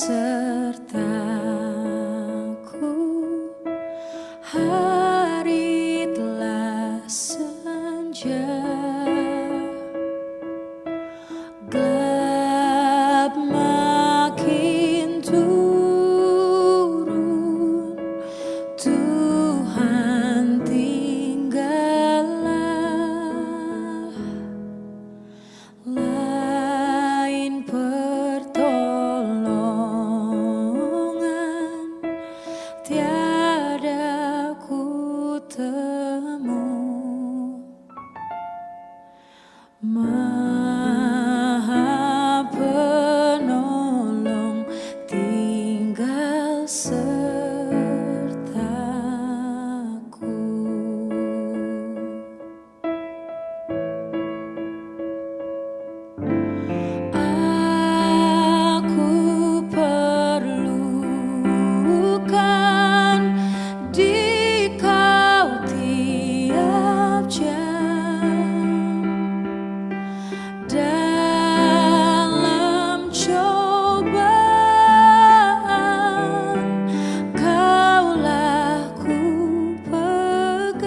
sertaku. Hari telah senja, gelap makin turun. Tuhan tinggallah, lain pertolongan tiada ku temu. Maha penolong tinggal sertaku. Aku perlukan di Kau tiap jam, dalam cobaan Kaulah ku pegang.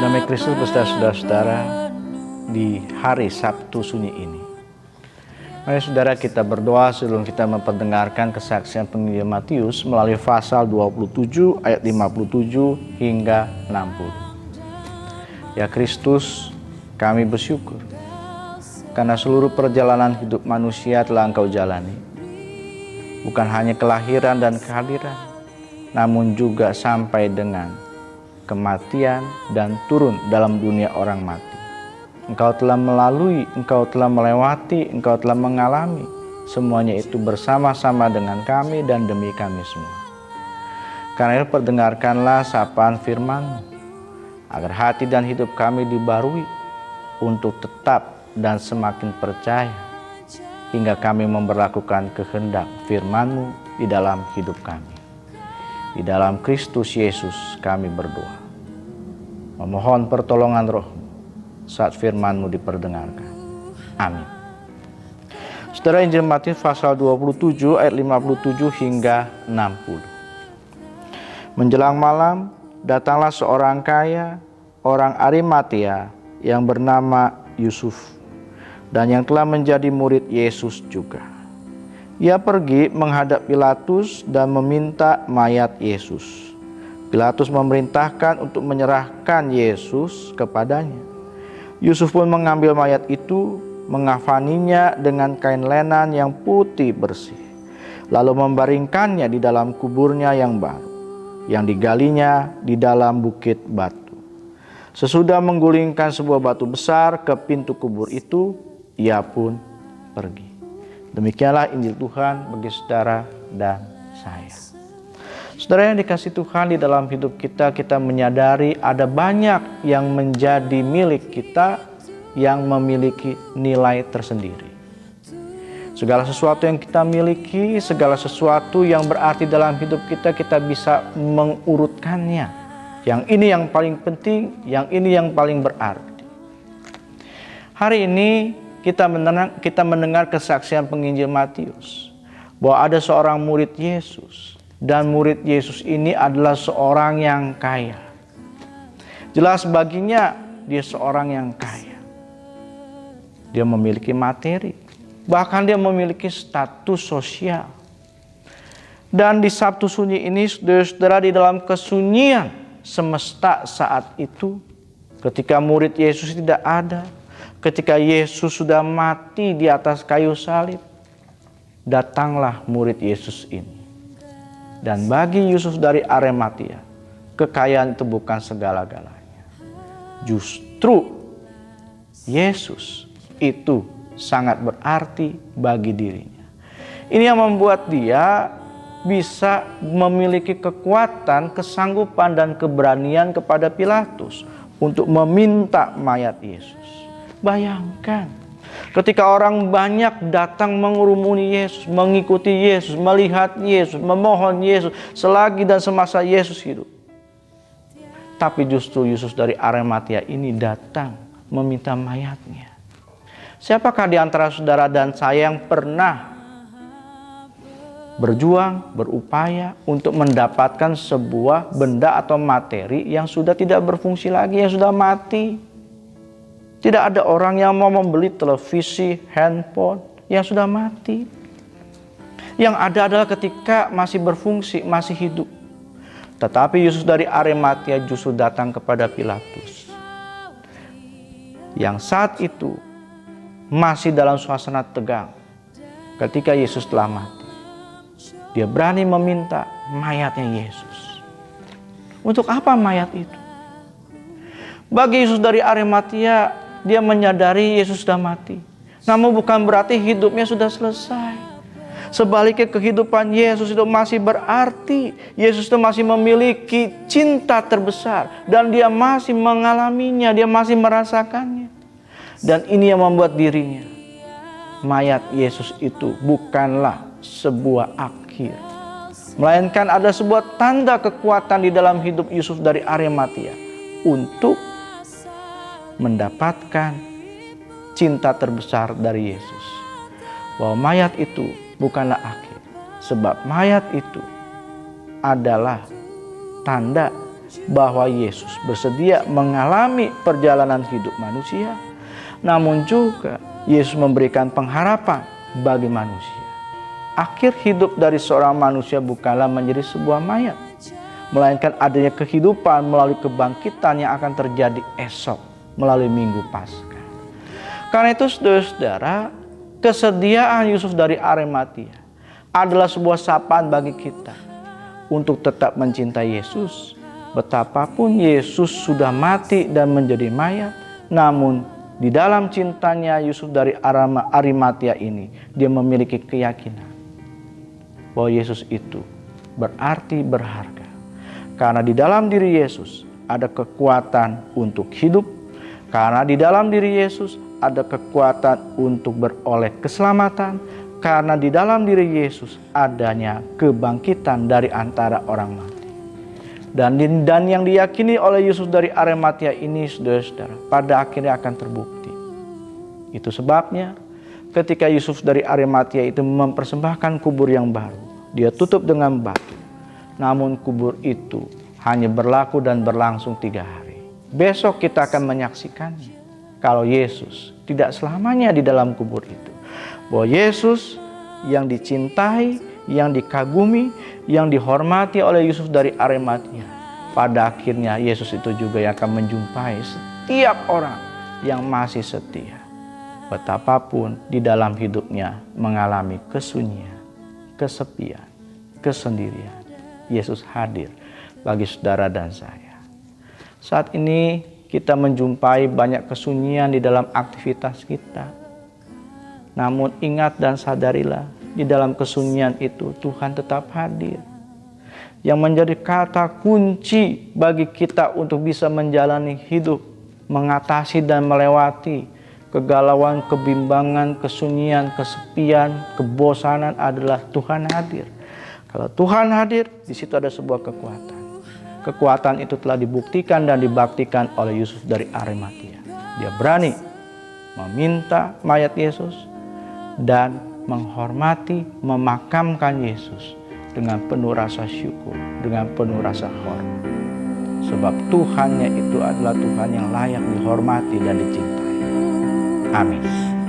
Damai Kristus beserta saudara-saudara di hari Sabtu sunyi ini. Mari saudara kita berdoa sebelum kita memperdengarkan kesaksian penginjil Matius melalui pasal 27 ayat 57 hingga 60. Ya Kristus, kami bersyukur karena seluruh perjalanan hidup manusia telah Engkau jalani. Bukan hanya kelahiran dan kehadiran, namun juga sampai dengan kematian dan turun dalam dunia orang mati. Engkau telah melalui, Engkau telah melewati, Engkau telah mengalami. Semuanya itu bersama-sama dengan kami dan demi kami semua. Karena itu perdengarkanlah sapaan firman-Mu, agar hati dan hidup kami dibarui untuk tetap dan semakin percaya, hingga kami memberlakukan kehendak firman-Mu di dalam hidup kami. Di dalam Kristus Yesus kami berdoa, memohon pertolongan Roh-Mu saat firman-Mu diperdengarkan. Amin. Saudara, Injil Matius pasal 27 ayat 57 hingga 60. Menjelang malam, datanglah seorang kaya, orang Arimatea yang bernama Yusuf, dan yang telah menjadi murid Yesus juga. Ia pergi menghadap Pilatus dan meminta mayat Yesus. Pilatus memerintahkan untuk menyerahkan Yesus kepadanya. Yusuf pun mengambil mayat itu, mengafaninya dengan kain lenan yang putih bersih, lalu membaringkannya di dalam kuburnya yang baru, yang digalinya di dalam bukit batu. Sesudah menggulingkan sebuah batu besar ke pintu kubur itu, ia pun pergi. Demikianlah Injil Tuhan bagi saudara dan saya. Saudara yang dikasihi Tuhan, di dalam hidup kita, kita menyadari ada banyak yang menjadi milik kita yang memiliki nilai tersendiri. Segala sesuatu yang kita miliki, segala sesuatu yang berarti dalam hidup kita, kita bisa mengurutkannya. Yang ini yang paling penting, yang ini yang paling berarti. Hari ini kita mendengar kesaksian penginjil Matius bahwa ada seorang murid Yesus, dan murid Yesus ini adalah seorang yang kaya. Jelas baginya dia seorang yang kaya. Dia memiliki materi, bahkan dia memiliki status sosial. Dan di Sabtu sunyi ini, saudara, di dalam kesunyian semesta saat itu, ketika murid Yesus tidak ada, ketika Yesus sudah mati di atas kayu salib, datanglah murid Yesus ini. Dan bagi Yusuf dari Arimatea, kekayaan itu bukan segala-galanya. Justru Yesus itu sangat berarti bagi dirinya. Ini yang membuat dia bisa memiliki kekuatan, kesanggupan, dan keberanian kepada Pilatus untuk meminta mayat Yesus. Bayangkan, ketika orang banyak datang mengurumuni Yesus, mengikuti Yesus, melihat Yesus, memohon Yesus selagi dan semasa Yesus hidup. Tapi justru Yusuf dari Arimatea ini datang meminta mayatnya. Siapakah di antara saudara dan saya yang pernah berjuang, berupaya untuk mendapatkan sebuah benda atau materi yang sudah tidak berfungsi lagi, yang sudah mati? Tidak ada orang yang mau membeli televisi, handphone yang sudah mati. Yang ada adalah ketika masih berfungsi, masih hidup. Tetapi Yesus dari Arimatia justru datang kepada Pilatus, yang saat itu masih dalam suasana tegang ketika Yesus telah mati. Dia berani meminta mayatnya Yesus. Untuk apa mayat itu? Bagi Yesus dari Arimatia, dia menyadari Yesus sudah mati. Namun bukan berarti hidupnya sudah selesai. Sebaliknya kehidupan Yesus itu masih berarti. Yesus itu masih memiliki cinta terbesar. Dan dia masih mengalaminya, dia masih merasakannya. Dan ini yang membuat dirinya, mayat Yesus itu bukanlah sebuah akhir, melainkan ada sebuah tanda kekuatan di dalam hidup Yusuf dari Arimatia untuk mendapatkan cinta terbesar dari Yesus. Bahwa mayat itu bukanlah akhir, sebab mayat itu adalah tanda bahwa Yesus bersedia mengalami perjalanan hidup manusia, namun juga Yesus memberikan pengharapan bagi manusia. Akhir hidup dari seorang manusia bukanlah menjadi sebuah mayat, melainkan adanya kehidupan melalui kebangkitan yang akan terjadi esok melalui Minggu Paskah. Karena itu saudara-saudara, kesediaan Yusuf dari Arimatia adalah sebuah sapaan bagi kita untuk tetap mencintai Yesus. Betapapun Yesus sudah mati dan menjadi mayat, namun di dalam cintanya Yusuf dari Arimatia ini, dia memiliki keyakinan bahwa Yesus itu berarti berharga. Karena di dalam diri Yesus ada kekuatan untuk hidup. Karena di dalam diri Yesus ada kekuatan untuk beroleh keselamatan. Karena di dalam diri Yesus adanya kebangkitan dari antara orang mati. Dan yang diyakini oleh Yusuf dari Arimatia ini, saudara-saudara, pada akhirnya akan terbukti. Itu sebabnya ketika Yusuf dari Arimatia itu mempersembahkan kubur yang baru, dia tutup dengan batu. Namun kubur itu hanya berlaku dan berlangsung 3 hari. Besok kita akan menyaksikannya. Kalau Yesus tidak selamanya di dalam kubur itu. Bahwa Yesus yang dicintai, yang dikagumi, yang dihormati oleh Yusuf dari Arimatia, pada akhirnya Yesus itu juga yang akan menjumpai setiap orang yang masih setia. Betapapun di dalam hidupnya mengalami kesunyian, kesepian, kesendirian, Yesus hadir bagi saudara dan saya. Saat ini kita menjumpai banyak kesunyian di dalam aktivitas kita. Namun ingat dan sadarilah, di dalam kesunyian itu Tuhan tetap hadir. Yang menjadi kata kunci bagi kita untuk bisa menjalani hidup, mengatasi dan melewati kegalauan, kebimbangan, kesunyian, kesepian, kebosanan adalah Tuhan hadir. Kalau Tuhan hadir, di situ ada sebuah kekuatan. Kekuatan itu telah dibuktikan dan dibaktikan oleh Yusuf dari Arimatia. Dia berani meminta mayat Yesus dan menghormati, memakamkan Yesus dengan penuh rasa syukur, dengan penuh rasa hormat. Sebab Tuhannya itu adalah Tuhan yang layak dihormati dan dicintai. Amin. Tuhan